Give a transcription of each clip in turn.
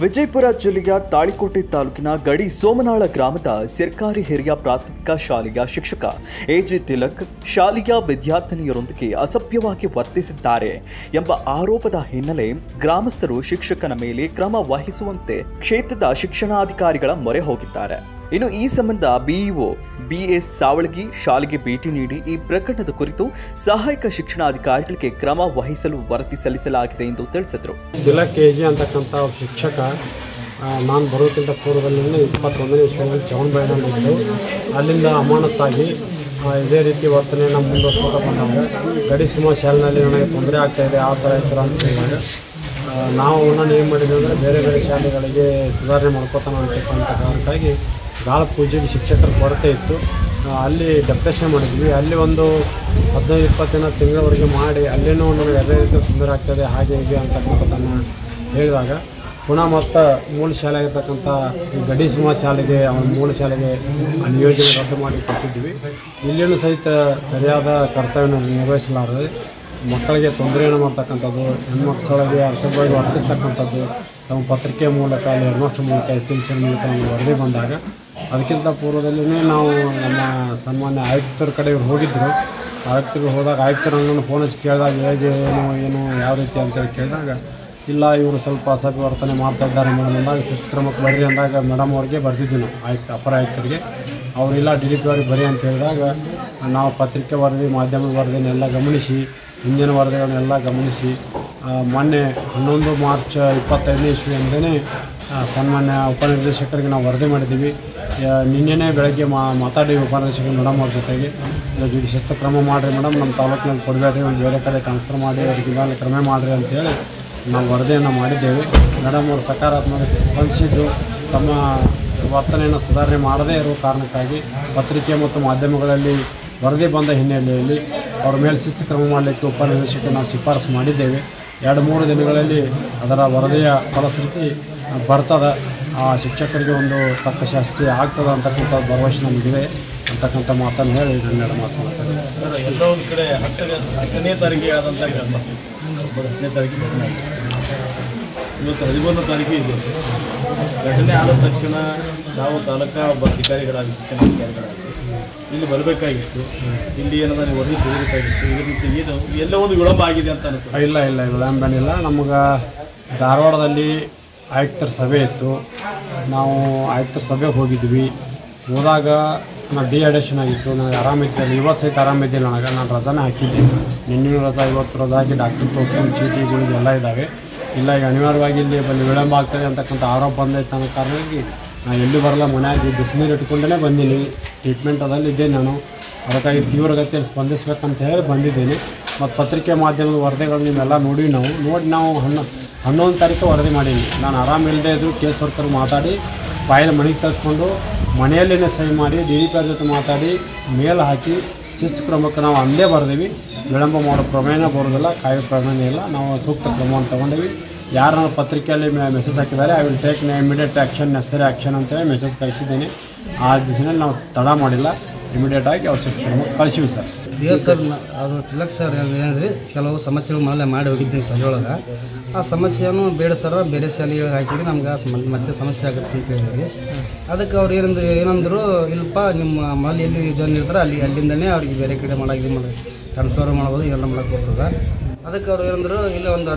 ವಿಜಯಪುರ ಜಿಲ್ಲೆಯ ತಾಳಿಕೋಟೆ ತಾಲೂಕಿನ ಗಡಿ ಸೋಮನಾಳ ಗ್ರಾಮದ ಸರ್ಕಾರಿ ಹಿರಿಯ ಪ್ರಾಥಮಿಕ ಶಾಲೆಯ ಶಿಕ್ಷಕ ಎಜೆ ತಿಲಕ್ ಶಾಲೆಯ ವಿದ್ಯಾರ್ಥಿನಿಯರೊಂದಿಗೆ ಅಸಭ್ಯವಾಗಿ ವರ್ತಿಸಿದ್ದಾರೆ ಎಂಬ ಆರೋಪದ ಹಿನ್ನೆಲೆ ಗ್ರಾಮಸ್ಥರು ಶಿಕ್ಷಕನ ಮೇಲೆ ಕ್ರಮ ವಹಿಸುವಂತೆ ಕ್ಷೇತ್ರದ ಶಿಕ್ಷಣಾಧಿಕಾರಿಗಳ ಮೊರೆ ಹೋಗಿದ್ದಾರೆ. ಇನ್ನು ಈ ಸಂಬಂಧ ಬಿಇಒ ಬಿಎಸ್ ಸಾವಳಗಿ ಶಾಲೆಗೆ ಭೇಟಿ ನೀಡಿ ಈ ಪ್ರಕರಣದ ಕುರಿತು ಸಹಾಯಕ ಶಿಕ್ಷಣಾಧಿಕಾರಿಗಳಿಗೆ ಕ್ರಮ ವಹಿಸಲು ವರದಿ ಸಲ್ಲಿಸಲಾಗಿದೆ ಎಂದು ತಿಳಿಸಿದರು. ತಿಲಕ್ ಎಜೆ ಅಂತಕ್ಕಂಥ ಶಿಕ್ಷಕ ನಾನು ಬರೋಕ್ಕಿಂತ ಪೂರ್ವದಲ್ಲಿ 21ನೇ ಇಸ್ವಿಯಲ್ಲಿ ಚವಣಬೈಲಿದ್ದು ಅಲ್ಲಿಂದ ಅಮಾನತಾಗಿ ಇದೇ ರೀತಿ ವರ್ತನೆಯನ್ನು ಮುಂದುವರಿಸ್ತಾ ಬಂದಾಗ ಗಡಿ ಸೀಮಾ ಶಾಲೆಯಲ್ಲಿ ನನಗೆ ತೊಂದರೆ ಆಗ್ತಾಯಿದೆ ಆ ಥರ ಹೆಸರು ಅಂತ ಹೇಳಿದಾಗ ನಾವು ನಾನು ಏನು ಮಾಡಿದ್ವಿ ಅಂದರೆ ಬೇರೆ ಬೇರೆ ಶಾಲೆಗಳಿಗೆ ಸುಧಾರಣೆ ಮಾಡ್ಕೋತಾನೆ ಅಂತಕ್ಕಂಥ ಕಾರಣಕ್ಕಾಗಿ ಗಾಳ ಪೂಜೆಗೆ ಶಿಕ್ಷಕರ ಕೊರತೆ ಇತ್ತು. ಅಲ್ಲಿ ಡೆಪ್ಯುಟೇಷನ್ ಮಾಡಿದ್ವಿ. ಅಲ್ಲಿ ಒಂದು 15-20 ದಿನ ತಿಂಗಳವರೆಗೆ ಮಾಡಿ ಅಲ್ಲೇನೂ ನನಗೆ ಅದೇ ರೀತಿ ತೊಂದರೆ ಆಗ್ತದೆ ಹಾಗೆ ಹೀಗೆ ಅಂತಕ್ಕಂಥದ್ದನ್ನು ಹೇಳಿದಾಗ ಪುನಃ ಮತ್ತು ಮೂಲ ಶಾಲೆ ಆಗಿರ್ತಕ್ಕಂಥ ಈ ಗಡಿ ಸೀಮಾ ಶಾಲೆಗೆ ಮೂಲ ಶಾಲೆಗೆ ನಿಯೋಜನೆ ರದ್ದು ಮಾಡಿ ಕೊಟ್ಟಿದ್ವಿ. ಇಲ್ಲಿಯೂ ಸಹಿತ ಸರಿಯಾದ ಕರ್ತವ್ಯವನ್ನು ನಿರ್ವಹಿಸಲಾರದೆ ಮಕ್ಕಳಿಗೆ ತೊಂದರೆಯನ್ನು ಮಾಡ್ತಕ್ಕಂಥದ್ದು, ಹೆಣ್ಮಕ್ಕಳಿಗೆ ಅಸಭ್ಯವಾಗಿ ವರ್ತಿಸ್ತಕ್ಕಂಥದ್ದು ತಮ್ಮ ಪತ್ರಿಕೆ ಮೂಲಕ ಅಲ್ಲಿ ಹೆಡ್ಮಾಸ್ಟರ್ ಮೂಲಕ ಎಸ್ಟಿಮೇಷನ್ ಮೂಲಕ ವರದಿ ಬಂದಾಗ ಅದಕ್ಕಿಂತ ಪೂರ್ವದಲ್ಲೇ ನಾವು ನಮ್ಮ ಸನ್ಮಾನ್ಯ ಆಯುಕ್ತರ ಕಡೆ ಇವ್ರು ಹೋಗಿದ್ದರು. ಆಯುಕ್ತರಿಗೆ ಹೋದಾಗ ಆಯುಕ್ತರು ನನ್ನನ್ನು ಫೋನ್ ಹಚ್ಚಿ ಕೇಳಿದಾಗ ಹೇಗೆ ಏನು ಯಾವ ರೀತಿ ಅಂತೇಳಿ ಕೇಳಿದಾಗ ಇಲ್ಲ ಇವರು ಸ್ವಲ್ಪ ಅಸಭ್ಯ ವರ್ತನೆ ಮಾಡ್ತಾಯಿದ್ದಾರೆ ಮೇಡಮ್ ಅಂದಾಗ ಶಿಸ್ತು ಕ್ರಮಕ್ಕೆ ಬರ್ರಿ ಅಂದಾಗ ಮೇಡಮ್ ಅವ್ರಿಗೆ ಬರ್ತಿದ್ವಿ ನಾವು ಅಪರ ಆಯುಕ್ತರಿಗೆ. ಅವರಿಲ್ಲ DDP ಅವ್ರಿಗೆ ಬರೀ ಅಂತ ಹೇಳಿದಾಗ ನಾವು ಪತ್ರಿಕೆ ವರದಿ ಮಾಧ್ಯಮದ ವರದಿನೆಲ್ಲ ಗಮನಿಸಿ ಹಿಂದಿನ ವರದಿಗಳನ್ನೆಲ್ಲ ಗಮನಿಸಿ ಮೊನ್ನೆ 11 ಮಾರ್ಚ್ 25ನೇ ಇಸ್ವಿಯಿಂದನೇ ಸನ್ಮಾನ್ಯ ಉಪನಿರ್ದೇಶಕರಿಗೆ ನಾವು ವರದಿ ಮಾಡಿದ್ದೀವಿ. ನಿನ್ನೆನೇ ಬೆಳಗ್ಗೆ ಮಾತಾಡಿ ಉಪನಿರ್ದೇಶಕರು ಮೇಡಮ್ ಅವ್ರ ಜೊತೆಗೆ ಶಿಸ್ತು ಕ್ರಮ ಮಾಡಿರಿ ಮೇಡಮ್, ನಮ್ಮ ತಾಲೂಕಿನಲ್ಲಿ ಕೊಡಬೇಡ್ರಿ, ಒಂದು ಬೇರೆ ಕಡೆ ಟ್ರಾನ್ಸ್ಫರ್ ಮಾಡಿ ಅವ್ರಿಗೆ ಕ್ರಮ ಮಾಡಿರಿ ಅಂತೇಳಿ ನಾವು ವರದಿಯನ್ನು ಮಾಡಿದ್ದೇವೆ. ಮೇಡಮ್ ಅವರು ಸಕಾರಾತ್ಮಕ ಸ್ಪಂದಿಸಿದ್ದು ತಮ್ಮ ವರ್ತನೆಯನ್ನು ಸುಧಾರಣೆ ಮಾಡದೇ ಇರುವ ಕಾರಣಕ್ಕಾಗಿ ಪತ್ರಿಕೆ ಮತ್ತು ಮಾಧ್ಯಮಗಳಲ್ಲಿ ವರದಿ ಬಂದ ಹಿನ್ನೆಲೆಯಲ್ಲಿ ಅವ್ರ ಮೇಲೆ ಶಿಸ್ತು ಕ್ರಮ ಮಾಡಲಿಕ್ಕೆ ಉಪನಿರ್ದೇಶಕರು ನಾವು ಶಿಫಾರಸು ಮಾಡಿದ್ದೇವೆ. 2-3 ದಿನಗಳಲ್ಲಿ ಅದರ ವರದಿಯ ಫಲಶ್ರುತಿ ಬರ್ತದೆ. ಆ ಶಿಕ್ಷಕರಿಗೆ ಒಂದು ತಕ್ಕ ಶಾಸ್ತಿ ಆಗ್ತದೆ ಅಂತಕ್ಕಂಥ ಭರವಸೆ ನಮಗಿದೆ ಅಂತಕ್ಕಂಥ ಮಾತನ್ನು ಹೇಳಿ ನನ್ನೆರಡು ಮಾತು ಮಾತಾಡಿ ಸರ್. ಎಲ್ಲ ಒಂದು ಕಡೆ 10ನೇ ತಾರೀಕಿಗೆ ಆದಂಥ 10ನೇ ತಾರೀಕಿಗೆ ಇವತ್ತು 11ನೇ ತಾರೀಕು ಇದೆ. ಘಟನೆ ಆದ ತಕ್ಷಣ ನಾವು ತಾಲೂಕಾ ಅಧಿಕಾರಿಗಳಾಗಿ ಶಿಕ್ಷಣಾಧಿಕಾರಿಗಳಾಗಿ ಇಲ್ಲಿ ಬರಬೇಕಾಗಿತ್ತು. ಇಲ್ಲಿ ಏನಾದರೂ ನೀವು ವರದಿ ತೆಗೆಯಬೇಕಾಗಿತ್ತು. ಇದೇ ರೀತಿ ಇದು ಎಲ್ಲ ಒಂದು ವಿಳಂಬ ಆಗಿದೆ ಅಂತ ಅನಿಸ್ತದೆ. ಇಲ್ಲ ವಿಳಂಬನಿಲ್ಲ. ನಮಗೆ ಧಾರವಾಡದಲ್ಲಿ ಆಯುಕ್ತರ ಸಭೆ ಇತ್ತು. ನಾವು ಆಯುಕ್ತರ ಸಭೆಗೆ ಹೋಗಿದ್ವಿ. ಹೋದಾಗ ನಾನು ಡಿಹೈಡ್ರೇಷನ್ ಆಗಿತ್ತು. ನನಗೆ ಆರಾಮಿದ್ದಲ್ಲಿ ಇವತ್ತು ಸಹಿತ ಆರಾಮಿದ್ದಿಲ್ಲ. ನಾನು ರಜಾನೇ ಹಾಕಿದ್ದೆ. ನಿನ್ನೆ ರಜಾ ಇವತ್ತು ರಜಾ ಹಾಕಿ ಡಾಕ್ಟರ್ ತೋರಿಸ್ಕೊಂಡು ಚೀಟಿಗಳು ಎಲ್ಲ ಇದ್ದಾವೆ. ಇಲ್ಲ ಈಗ ಅನಿವಾರ್ಯವಾಗಿ ಇಲ್ಲಿ ವಿಳಂಬ ಆಗ್ತದೆ ಅಂತಕ್ಕಂಥ ಆರೋಪ ಬಂದೈತೆ ಅನ್ನೋ ಕಾರಣವಾಗಿ ನಾನು ಎಲ್ಲಿ ಬರಲ್ಲ, ಮನೆಯಾಗಿ ಬಿಸಿನೀರು ಇಟ್ಕೊಂಡೇ ಬಂದೀನಿ. ಟ್ರೀಟ್ಮೆಂಟ್ ಅದಲ್ಲಿದ್ದೆ ನಾನು. ಅದಕ್ಕಾಗಿ ತೀವ್ರಗತಿಯಲ್ಲಿ ಸ್ಪಂದಿಸಬೇಕಂತ ಹೇಳಿ ಬಂದಿದ್ದೀನಿ. ಮತ್ತು ಪತ್ರಿಕೆ ಮಾಧ್ಯಮದ ವರದಿಗಳು ನಿಮ್ಮೆಲ್ಲ ನೋಡಿ ನಾವು 11 ತಾರೀಕು ವರದಿ ಮಾಡೀನಿ. ನಾನು ಆರಾಮಿಲ್ಲದೆ ಇದ್ದರೂ ಕೇಸ್ ವರ್ಕರ್ ಮಾತಾಡಿ ಫೈಲ್ ಮನೆಗೆ ತರಿಸ್ಕೊಂಡು ಮನೆಯಲ್ಲೇ ಸಹಿ ಮಾಡಿ DDP ಅವ್ರ ಜೊತೆ ಮಾತಾಡಿ ಮೇಲ್ ಹಾಕಿ ಶಿಸ್ತು ಕ್ರಮಕ್ಕೆ ನಾವು ಅಂದೇ ಬರೆದೀವಿ. ವಿಳಂಬ ಮಾಡೋ ಪ್ರಮೇಯ ಬರೋದಿಲ್ಲ, ಕಾಯೋ ಪ್ರಮೇಯ ಇಲ್ಲ. ನಾವು ಸೂಕ್ತ ಕ್ರಮವನ್ನು ತೊಗೊಂಡೀವಿ. ಯಾರು ಪತ್ರಿಕೆಯಲ್ಲಿ ಮೆಸೇಜ್ ಹಾಕಿದ್ದಾರೆ I will take immediate action, ನೆಸರಿ action ಅಂತೇಳಿ ಮೆಸೇಜ್ ಕಳಿಸಿದ್ದೀನಿ. ಆ ದಿವಸದಲ್ಲಿ ನಾವು ತಡ ಮಾಡಿಲ್ಲ, ಇಮಿಡಿಯೇಟಾಗಿ ಅವ್ರ ಶಿಸ್ತು ಕ್ರಮಕ್ಕೆ ಕಳಿಸಿವಿ ಸರ್. ಎಸ್ ಸರ್, ಅದು ತಿಲಕ್ ಸರ್ ಏನಂದ್ರೆ ಕೆಲವು ಸಮಸ್ಯೆಗಳು ಮೊದಲೇ ಮಾಡಿ ಹೋಗಿದ್ದೀನಿ ಶಾಲೆಯೊಳಗೆ. ಆ ಸಮಸ್ಯೆಯನ್ನು ಬೇಡ ಸರ್ ಬೇರೆ ಶಾಲೆಗಳಿಗೆ ಹಾಕಿರಿ, ನಮ್ಗೆ ಮತ್ತೆ ಸಮಸ್ಯೆ ಆಗುತ್ತೆ ಅಂತ ಹೇಳಿದ್ರಿ. ಅದಕ್ಕೆ ಅವ್ರು ಏನಂದ್ರು ಇಲ್ಲಪ್ಪ ನಿಮ್ಮ ಮೊದಲು ಎಲ್ಲಿ ಜನ ಇರ್ತಾರೆ ಅಲ್ಲಿಂದನೇ ಅವ್ರಿಗೆ ಬೇರೆ ಕಡೆ ಟ್ರಾನ್ಸ್ಫರ್ ಮಾಡ್ಬೋದು, ಎಲ್ಲ ಮಾಡೋಕ್ಕೆ ಬರ್ತದೆ. ಅದಕ್ಕೆ ಅವ್ರು ಏನಂದ್ರು ಇಲ್ಲ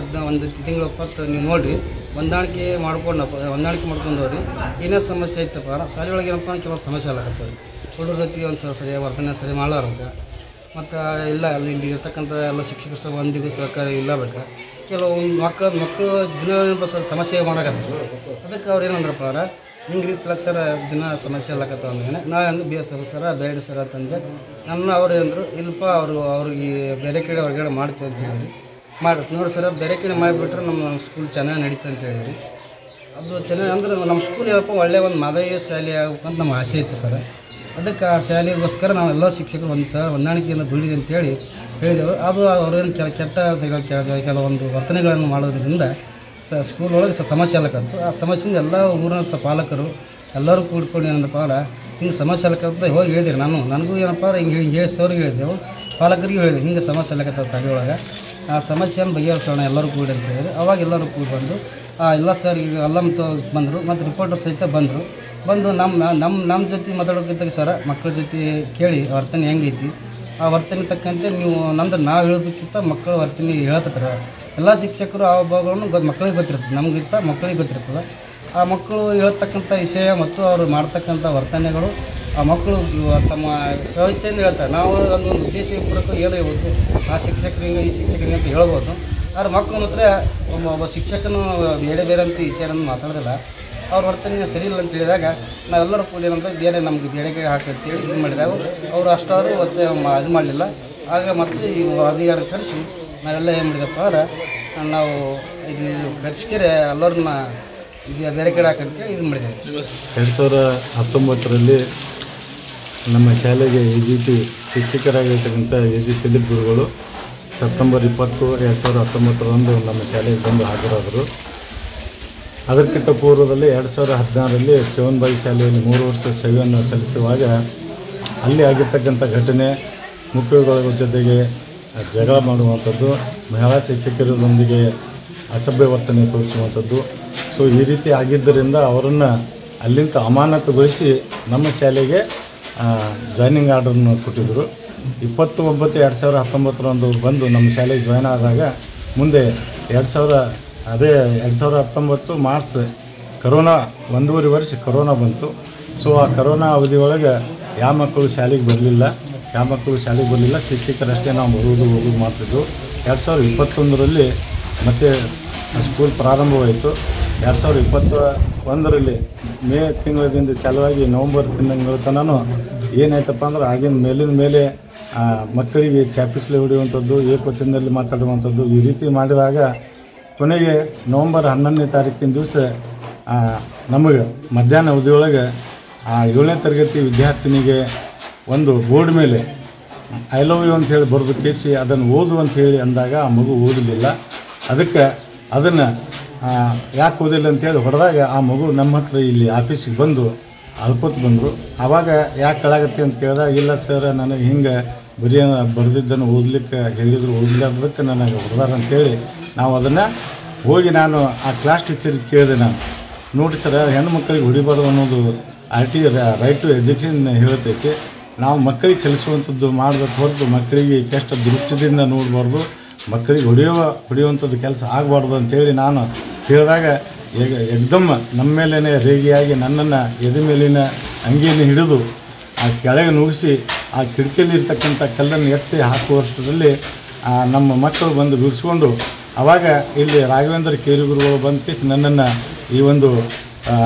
ಒಂದು ತಿಂಗಳು 20 ನೀವು ನೋಡಿರಿ ಹೊಂದಾಣಿಕೆ ಮಾಡ್ಕೊಂಡವ್ರಿ. ಏನೇ ಸಮಸ್ಯೆ ಐತಪ್ಪ ಶಾಲೆಯೊಳಗೆ ಏನಪ್ಪ ಕೆಲವು ಸಮಸ್ಯೆ ಆಗತ್ತವ್ರಿ. ಹುಡುಗರ ಜೊತೆಗೆ ಒಂದು ಸರಿಯಾಗಿ ವರ್ತನೆ ಸರಿ ಮಾಡಲಾರ್ಬೇಕು. ಮತ್ತು ಇಲ್ಲ ಅಲ್ಲಿ ಇರ್ತಕ್ಕಂಥ ಎಲ್ಲ ಶಿಕ್ಷಕರು ಸಹ ಒಂದಿಗೂ ಸಹಕಾರ ಇಲ್ಲಬೇಕು. ಕೆಲವು ಮಕ್ಕಳು ದಿನ ಸಮಸ್ಯೆ ಮಾಡಕತ್ತಾರೆ. ಅದಕ್ಕೆ ಅವ್ರು ಏನಂದ್ರಪ್ಪ ಅವ್ರ ಹಿಂಗೆ ರೀತಿ ಸರ ದಿನ ಸಮಸ್ಯೆ ಅಲ್ಲಕತ್ತ ಅಂದೇನೆ ನಾನು BS ಸರ ಬೇಡ ಸರ್ ಅಂತಂದೆ. ಅವ್ರು ಏನಂದ್ರು ಇಲ್ಲಪ್ಪ ಅವ್ರಿಗೆ ಬೇರೆ ಕಡೆ ಹೊರಗಡೆ ಮಾಡ್ತೀವಿ ಅಂತ ಹೇಳಿರಿ. ನೋಡಿ ಸರ್ ಬೇರೆ ಕಡೆ ಮಾಡಿಬಿಟ್ರೆ ನಮ್ಮ ಸ್ಕೂಲ್ ಚೆನ್ನಾಗಿ ನಡೀತದೆ ಅಂತ ಹೇಳಿರಿ. ಅದು ಚೆನ್ನಾಗಿ ಅಂದ್ರೆ ನಮ್ಮ ಸ್ಕೂಲ್ ಏನಪ್ಪ ಒಳ್ಳೆಯ ಒಂದು ಮಾದರಿಯ ಶಾಲೆ ಆಗ್ಬೇಕಂತ ನಮ್ಮ ಆಸೆ ಇತ್ತು ಸರ್. ಅದಕ್ಕೆ ಆ ಶಾಲೆಗೋಸ್ಕರ ನಾವೆಲ್ಲ ಶಿಕ್ಷಕರು ಹೊಂದಾಣಿಕೆಯಿಂದ ದುಡ್ಡಿದೆ ಅಂತೇಳಿ ಹೇಳಿದೆವು. ಅದು ಅವ್ರೇನು ಕೆಟ್ಟ ಕೆಲವೊಂದು ವರ್ತನೆಗಳನ್ನು ಮಾಡೋದ್ರಿಂದ ಸ್ಕೂಲ್ ಒಳಗೆ ಸಮಸ್ಯೆ ಆಗಕತ್ತು. ಆ ಸಮಸ್ಯೆಯಿಂದ ಎಲ್ಲ ಊರಿನ ಪಾಲಕರು ಎಲ್ಲರೂ ಕೂಡ್ಕೊಂಡು ಏನಂದಪ್ಪ ಅಂದ್ರೆ ಹಿಂಗೆ ಸಮಸ್ಯೆ ಆಗಕತ್ತ ಹೋಗಿ ಹೇಳಿದಿರಿ. ನನಗೂ ಏನಪ್ಪ ಹಿಂಗೆ ಹೇಳಿ ಸರ್ಗೆ ಹೇಳಿದೆವು, ಪಾಲಕರಿಗೆ ಹೇಳಿದೆ ಹಿಂಗೆ ಸಮಸ್ಯೆ ಆಗತ್ತ ಶಾಲೆ ಒಳಗೆ. ಆ ಸಮಸ್ಯೆಯನ್ನು ಬಗೆಹರಿಸೋಣ ಎಲ್ಲರೂ ಕೂಡಿ ಅಂತ ಹೇಳಿದ್ರು. ಅವಾಗ ಎಲ್ಲರೂ ಕೂಡಿ ಬಂದು ಎಲ್ಲ ಸರ್ ಈಗ ಅಲ್ಲಮ್ ಬಂದರು ಮತ್ತು ರಿಪೋರ್ಟರ್ ಸಹಿತ ಬಂದು ನಮ್ಮ ಜೊತೆ ಮಾತಾಡೋಕ್ಕಿಂತ ಸರ್ ಮಕ್ಕಳ ಜೊತೆ ಕೇಳಿ ವರ್ತನೆ ಹೆಂಗೈತಿ ಆ ವರ್ತನೆ ತಕ್ಕಂತೆ ನೀವು ನಾವು ಹೇಳೋದಕ್ಕಿಂತ ಮಕ್ಕಳ ವರ್ತನೆ ಹೇಳ್ತಾರೆ. ಎಲ್ಲ ಶಿಕ್ಷಕರು ಆ ಭಾಗಗಳನ್ನು ಮಕ್ಕಳಿಗೆ ಗೊತ್ತಿರ್ತದೆ, ನಮಗಿಂತ ಮಕ್ಕಳಿಗೆ ಗೊತ್ತಿರ್ತದೆ. ಆ ಮಕ್ಕಳು ಹೇಳ್ತಕ್ಕಂಥ ವಿಷಯ ಮತ್ತು ಅವರು ಮಾಡ್ತಕ್ಕಂಥ ವರ್ತನೆಗಳು ಆ ಮಕ್ಕಳು ತಮ್ಮ ಸ್ವಇಚ್ಛೆಯಿಂದ ಹೇಳ್ತಾರೆ. ನಾವು ಒಂದು ಉದ್ದೇಶಪೂರ್ವಕ ಏನೋ ಹೇಳ್ಬೋದು, ಆ ಶಿಕ್ಷಕರಿಗೆ ಈ ಶಿಕ್ಷಕರಿಗೆ ಅಂತ ಹೇಳ್ಬೋದು. ಆದರೆ ಮಕ್ಕಳು ಮಾತ್ರ ಒಬ್ಬ ಶಿಕ್ಷಕನು ಬೇರೆ ಅಂತ ವಿಚಾರವನ್ನು ಮಾತಾಡೋದಿಲ್ಲ. ಅವ್ರ ವರ್ತನೆ ಸರಿ ಇಲ್ಲ ಅಂತ ಹೇಳಿದಾಗ ನಾವೆಲ್ಲರೂ ಕೂಡಿ ಏನಂತ ಬೇರೆ ನಮಗೆ ಬೇಡಿಕೆ ಹಾಕಂತೇಳಿ ಇದು ಮಾಡಿದಾಗ ಅವರು ಅಷ್ಟಾದರೂ ಮತ್ತೆ ಇದು ಮಾಡಲಿಲ್ಲ. ಆಗ ಮತ್ತೆ ಈ ಅಧಿಕಾರ ಕರೆಸಿ ನಾವೆಲ್ಲ ಏನು ಮಾಡಿದಪ್ಪ ಅಂದ್ರೆ ನಾವು ಇದು ಕರೆಸಿಕೆರೆ ಎಲ್ಲರನ್ನ ಬೇರೆ ಕಡೆ ಹಾಕಂತೇಳಿ ಇದು ಮಾಡಿದ್ದೇವೆ. 2019ರಲ್ಲಿ ನಮ್ಮ ಶಾಲೆಗೆ AGT ಶಿಕ್ಷಕರಾಗಿರ್ತಕ್ಕಂಥ AG ದಿಲೀಪ್ ಗುರುಗಳು ಸೆಪ್ಟೆಂಬರ್ 20, 2019ರಂದು ನಮ್ಮ ಶಾಲೆಗೆ ಬಂದು ಹಾಜರಾದರು. ಅದಕ್ಕಿಂತ ಪೂರ್ವದಲ್ಲಿ 2016ರಲ್ಲಿ ಚವನ್ಬಾಯಿ ಶಾಲೆಯಲ್ಲಿ 3 ವರ್ಷ ಸೇವೆಯನ್ನು ಸಲ್ಲಿಸುವಾಗ ಅಲ್ಲಿ ಆಗಿರ್ತಕ್ಕಂಥ ಘಟನೆ, ಮುಖ್ಯಗಳ ಜೊತೆಗೆ ಜಗಳ ಮಾಡುವಂಥದ್ದು, ಮಹಿಳಾ ಶಿಕ್ಷಕರೊಂದಿಗೆ ಅಸಭ್ಯ ವರ್ತನೆ ತೋರಿಸುವಂಥದ್ದು. ಸೊ ಈ ರೀತಿ ಆಗಿದ್ದರಿಂದ ಅವರನ್ನು ಅಲ್ಲಿಂದ ಅಮಾನತುಗೊಳಿಸಿ ನಮ್ಮ ಶಾಲೆಗೆ ಜಾಯ್ನಿಂಗ್ ಆರ್ಡರ್ನ ಕೊಟ್ಟಿದ್ದರು. 29/2019ರಂದು ಬಂದು ನಮ್ಮ ಶಾಲೆಗೆ ಜಾಯ್ನ್ ಆದಾಗ ಮುಂದೆ 2019 ಮಾರ್ಚ್ ಕರೋನಾ 1.5 ವರ್ಷ ಕರೋನಾ ಬಂತು. ಸೊ ಆ ಕರೋನಾ ಅವಧಿಯೊಳಗೆ ಯಾವ ಮಕ್ಕಳು ಶಾಲೆಗೆ ಬರಲಿಲ್ಲ, ಶಿಕ್ಷಕರಷ್ಟೇ ನಾವು ಹೋಗೋದು ಮಾಡ್ತಿದ್ವು. 2021ರಲ್ಲಿ ಮತ್ತೆ ಸ್ಕೂಲ್ ಪ್ರಾರಂಭವಾಯಿತು. 2021ರಲ್ಲಿ ಮೇ ತಿಂಗಳಿಂದ ಚಾಲುವಾಗಿ ನವಂಬರ್ ತಿಂಗಳ ತನಕ ಏನಾಯ್ತಪ್ಪ ಅಂದ್ರೆ ಆಗಿನ ಮೇಲಿನ ಮೇಲೆ ಮಕ್ಕಳಿಗೆ ಚಾಪಿಸ್ಲೆ ಹೊಡೆಯುವಂಥದ್ದು, ಏಕವಚನದಲ್ಲಿ ಮಾತಾಡುವಂಥದ್ದು ಈ ರೀತಿ ಮಾಡಿದಾಗ ಕೊನೆಗೆ ನವಂಬರ್ 11ನೇ ತಾರೀಕಿನ ದಿವಸ ನಮಗೆ ಮಧ್ಯಾಹ್ನ ಅವಧಿಯೊಳಗೆ 7ನೇ ತರಗತಿ ವಿದ್ಯಾರ್ಥಿನಿಗೆ ಒಂದು ಬೋರ್ಡ್ ಮೇಲೆ ಐ ಲವ್ ಯು ಅಂಥೇಳಿ ಬರೆದು ಕೇಸಿ ಅದನ್ನು ಓದು ಅಂಥೇಳಿ ಅಂದಾಗ ಆ ಮಗು ಓದಲಿಲ್ಲ. ಅದಕ್ಕೆ ಅದನ್ನು ಯಾಕೆ ಓದಿಲ್ಲ ಅಂಥೇಳಿ ಹೊಡೆದಾಗ ಆ ಮಗು ನಮ್ಮ ಹತ್ರ ಇಲ್ಲಿ ಆಫೀಸಿಗೆ ಬಂದು ಅಳ್ಕೋತ ಬಂದರು. ಆವಾಗ ಯಾಕೆ ಕಳಾಗತ್ತೆ ಅಂತ ಕೇಳಿದಾಗ, ಇಲ್ಲ ಸರ್ ನನಗೆ ಹಿಂಗೆ ಬರೆದಿದ್ದನ್ನು ಓದಲಿಕ್ಕೆ ಹೇಳಿದರು, ಓದಲಾರ್ದಕ್ಕೆ ನನಗೆ ಹೊಡೆದಾರ ಅಂಥೇಳಿ ನಾವು ಅದನ್ನು ಹೋಗಿ ನಾನು ಆ ಕ್ಲಾಸ್ ಟೀಚರಿಗೆ ಕೇಳಿದೆ. ನಾನು ನೋಡಿ ಸರ್, ಹೆಣ್ಣು ಮಕ್ಕಳಿಗೆ ಹೊಡಿಬಾರ್ದು ಅನ್ನೋದು RT ರೈಟ್ ಟು ಎಜುಕೇಷನ್ ಹೇಳ್ತೈತಿ. ನಾವು ಮಕ್ಕಳಿಗೆ ಕಲಿಸುವಂಥದ್ದು ಮಾಡಬೇಕು ಹೊರತು ಮಕ್ಕಳಿಗೆ ಕೆಟ್ಟ ದೃಷ್ಟಿಯಿಂದ ನೋಡಬಾರ್ದು, ಮಕ್ಕಳಿಗೆ ಹೊಡೆಯುವಂಥದ್ದು ಕೆಲಸ ಆಗಬಾರ್ದು ಅಂಥೇಳಿ ನಾನು ಹೇಳಿದಾಗ ಎಕ್ದಮ್ ನಮ್ಮ ಮೇಲೇ ರೇಗಿಯಾಗಿ ನನ್ನನ್ನು ಎದೆ ಮೇಲಿನ ಅಂಗಿಯನ್ನು ಹಿಡಿದು ಆ ಕೆಳಗೆ ನುಗ್ಗಿಸಿ ಆ ಕಿಟಕಿಯಲ್ಲಿ ಇರ್ತಕ್ಕಂಥ ಕಲ್ಲನ್ನು ಎತ್ತಿ ಹಾಕುವಷ್ಟರಲ್ಲಿ ನಮ್ಮ ಮಕ್ಕಳು ಬಂದು ಬಿಡಿಸ್ಕೊಂಡು ಆವಾಗ ಇಲ್ಲಿ ರಾಘವೇಂದ್ರ ಕೇರಿಗುರುಗಳು ಬಂದು ನನ್ನನ್ನು ಈ ಒಂದು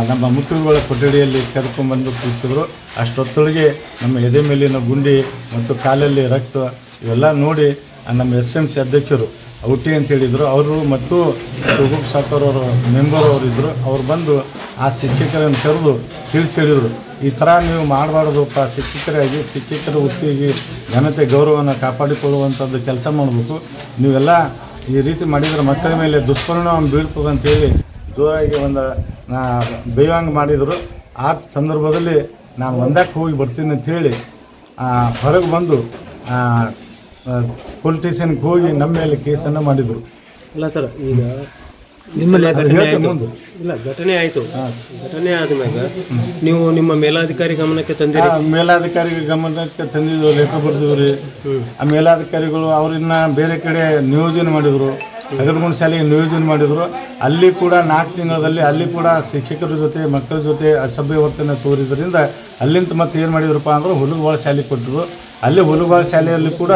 ನಮ್ಮ ಮುಖ್ಯಗಳ ಕೊಠಡಿಯಲ್ಲಿ ಕರ್ಕೊಂಡ್ಬಂದು ಕೂರಿಸಿದ್ರು. ಅಷ್ಟೊತ್ತೊಳಗೆ ನಮ್ಮ ಎದೆ ಮೇಲಿನ ಗುಂಡಿ ಮತ್ತು ಕಾಲಲ್ಲಿ ರಕ್ತ ಇವೆಲ್ಲ ನೋಡಿ ನಮ್ಮ SMC ಅಧ್ಯಕ್ಷರು ಔಟಿ ಅಂತ ಹೇಳಿದರು. ಅವರು ಮತ್ತು ಸುಗೂಬ್ ಸಾಕರ್ ಅವರು ಮೆಂಬರ್ ಅವರಿದ್ದರು. ಅವ್ರು ಬಂದು ಆ ಶಿಕ್ಷಕರನ್ನು ಕರೆದು ತಿಳಿಸಿ ಹೇಳಿದರು, ಈ ಥರ ನೀವು ಮಾಡಬಾರ್ದಪ್ಪ, ಶಿಕ್ಷಕರಾಗಿ ಶಿಕ್ಷಕರ ವೃತ್ತಿಗೆ ಘನತೆ ಗೌರವವನ್ನು ಕಾಪಾಡಿಕೊಳ್ಳುವಂಥದ್ದು ಕೆಲಸ ಮಾಡಬೇಕು, ನೀವೆಲ್ಲ ಈ ರೀತಿ ಮಾಡಿದರೆ ಮಕ್ಕಳ ಮೇಲೆ ದುಷ್ಪರಿಣಾಮ ಬೀಳ್ತದೆ ಅಂಥೇಳಿ ಜೋರಾಗಿ ಒಂದು ದೈವಾಂಗ ಮಾಡಿದರು. ಆ ಸಂದರ್ಭದಲ್ಲಿ ನಾನು ಒಂದಕ್ಕೆ ಹೋಗಿ ಬರ್ತೀನಿ ಅಂಥೇಳಿ ಹೊರಗೆ ಬಂದು ಪೊಲೀಸ್ ಸ್ಟೇಷನ್ಗೆ ಹೋಗಿ ನಮ್ಮ ಮೇಲೆ ಕೇಸನ್ನು ಮಾಡಿದರು. ಇಲ್ಲ ಸರ್, ಈಗ ನಿಮ್ಮಲ್ಲಿ ಘಟನೆ ಆಯಿತು. ಘಟನೆ ಆದಮ್ಯಾಗ ನೀವು ನಿಮ್ಮ ಮೇಲಾಧಿಕಾರಿ ಗಮನಕ್ಕೆ ತಂದಿರಿ? ಮೇಲಾಧಿಕಾರಿಗೆ ಗಮನಕ್ಕೆ ತಂದಿದ್ದು, ಲೆಟರ್ ಬರೆದಿವ್ರಿ. ಆ ಮೇಲಾಧಿಕಾರಿಗಳು ಅವ್ರನ್ನ ಬೇರೆ ಕಡೆ ನಿಯೋಜನೆ ಮಾಡಿದರು, ಹಗರಗುಂಡ ಶಾಲೆಗೆ ನಿಯೋಜನೆ ಮಾಡಿದರು. ಅಲ್ಲಿ ಕೂಡ 4 ತಿಂಗಳಲ್ಲಿ ಅಲ್ಲಿ ಕೂಡ ಶಿಕ್ಷಕರ ಜೊತೆ ಮಕ್ಕಳ ಜೊತೆ ಅಸಭ್ಯ ವರ್ತನೆ ತೋರಿದ್ರಿಂದ ಅಲ್ಲಿಂದ ಮತ್ತೆ ಏನು ಮಾಡಿದ್ರಪ್ಪ ಅಂದ್ರೆ ಹುಲಗವಾಳ ಶಾಲೆಗೆ ಕೊಟ್ಟರು. ಅಲ್ಲಿ ಹುಲಗವಾಳ ಶಾಲೆಯಲ್ಲಿ ಕೂಡ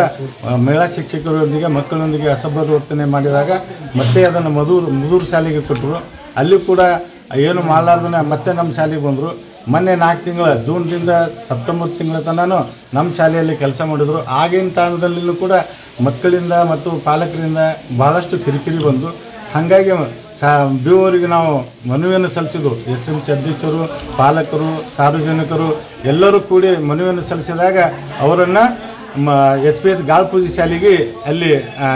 ಮಹಿಳಾ ಶಿಕ್ಷಕರೊಂದಿಗೆ ಮಕ್ಕಳೊಂದಿಗೆ ಅಸಭ್ಯ ವರ್ತನೆ ಮಾಡಿದಾಗ ಮತ್ತೆ ಅದನ್ನು ಮುದೂರು ಶಾಲೆಗೆ ಕೊಟ್ಟರು. ಅಲ್ಲಿ ಕೂಡ ಏನು ಮಾಡಲಾರ್ದನೆ ಮತ್ತೆ ನಮ್ಮ ಶಾಲೆಗೆ ಬಂದರು. ಮೊನ್ನೆ 4 ತಿಂಗಳ ಜೂನ್ದಿಂದ ಸೆಪ್ಟೆಂಬರ್ ತಿಂಗಳ ತನಕ ನಮ್ಮ ಶಾಲೆಯಲ್ಲಿ ಕೆಲಸ ಮಾಡಿದರು. ಆಗಿನ ಟೈಮ್ದಲ್ಲೂ ಕೂಡ ಮಕ್ಕಳಿಂದ ಮತ್ತು ಪಾಲಕರಿಂದ ಭಾಳಷ್ಟು ಕಿರಿಕಿರಿ ಬಂದು ಹಾಗಾಗಿ BOರಿಗೆ ನಾವು ಮನವಿಯನ್ನು ಸಲ್ಲಿಸಿದ್ರು. SMC ಅಧ್ಯಕ್ಷರು, ಪಾಲಕರು, ಸಾರ್ವಜನಿಕರು ಎಲ್ಲರೂ ಕೂಡಿ ಮನವಿಯನ್ನು ಸಲ್ಲಿಸಿದಾಗ ಅವರನ್ನು SPS ಗಾಳ್ಪೂಜಿ ಶಾಲೆಗೆ ಅಲ್ಲಿ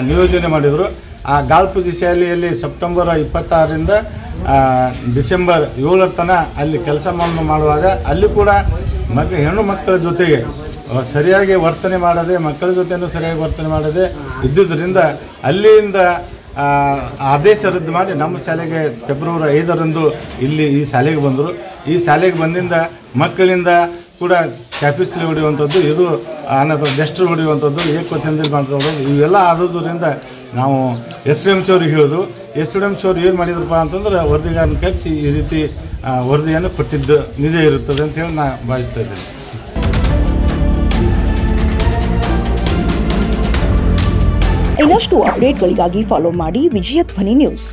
ನಿಯೋಜನೆ ಮಾಡಿದರು. ಆ ಗಾಳ್ಪೂಜಿ ಶಾಲೆಯಲ್ಲಿ ಸೆಪ್ಟೆಂಬರ್ 26ರಿಂದ ಡಿಸೆಂಬರ್ 7 ತನಕ ಅಲ್ಲಿ ಕೆಲಸ ಮಾಡುವಾಗ ಅಲ್ಲಿ ಕೂಡ ಹೆಣ್ಣು ಮಕ್ಕಳ ಜೊತೆಗೆ ಸರಿಯಾಗಿ ವರ್ತನೆ ಮಾಡದೆ, ಮಕ್ಕಳ ಜೊತೆನೂ ಸರಿಯಾಗಿ ವರ್ತನೆ ಮಾಡದೆ ಇದ್ದುದರಿಂದ ಅಲ್ಲಿಂದ ಆದೇಶ ರದ್ದು ಮಾಡಿ ನಮ್ಮ ಶಾಲೆಗೆ ಫೆಬ್ರವರಿ 5ರಂದು ಇಲ್ಲಿ ಈ ಶಾಲೆಗೆ ಬಂದರು. ಈ ಶಾಲೆಗೆ ಬಂದಿಂದ ಮಕ್ಕಳಿಂದ ಕೂಡ ಚಾಪಿಸ್ಲಿ ಹೊಡೆಯುವಂಥದ್ದು, ಇದು ಅನ್ನೋದು ಡಸ್ಟರ್ ಹೊಡೆಯುವಂಥದ್ದು, ಏಕವಚನದಲ್ಲಿ ಮಾಡೋದು ಇವೆಲ್ಲ ಆದೋದ್ರಿಂದ ನಾವು SDMC ಅವ್ರಿಗೆ ಹೇಳೋದು. SDMC ಅವ್ರು ಏನು ಮಾಡಿದ್ರಪ್ಪ ಅಂತಂದ್ರೆ ವರದಿಗಾರನ ಕರೆಸಿ ಈ ರೀತಿ ವರದಿಯನ್ನು ಕೊಟ್ಟಿದ್ದು ನಿಜ ಇರುತ್ತದೆ ಅಂತ ಹೇಳಿ ನಾನು ಭಾವಿಸ್ತಾ ಇದ್ದೇನೆ. ಇನ್ನಷ್ಟು ಅಪ್ಡೇಟ್ಗಳಿಗಾಗಿ ಫಾಲೋ ಮಾಡಿ ವಿಜಯ ಧ್ವನಿ ನ್ಯೂಸ್.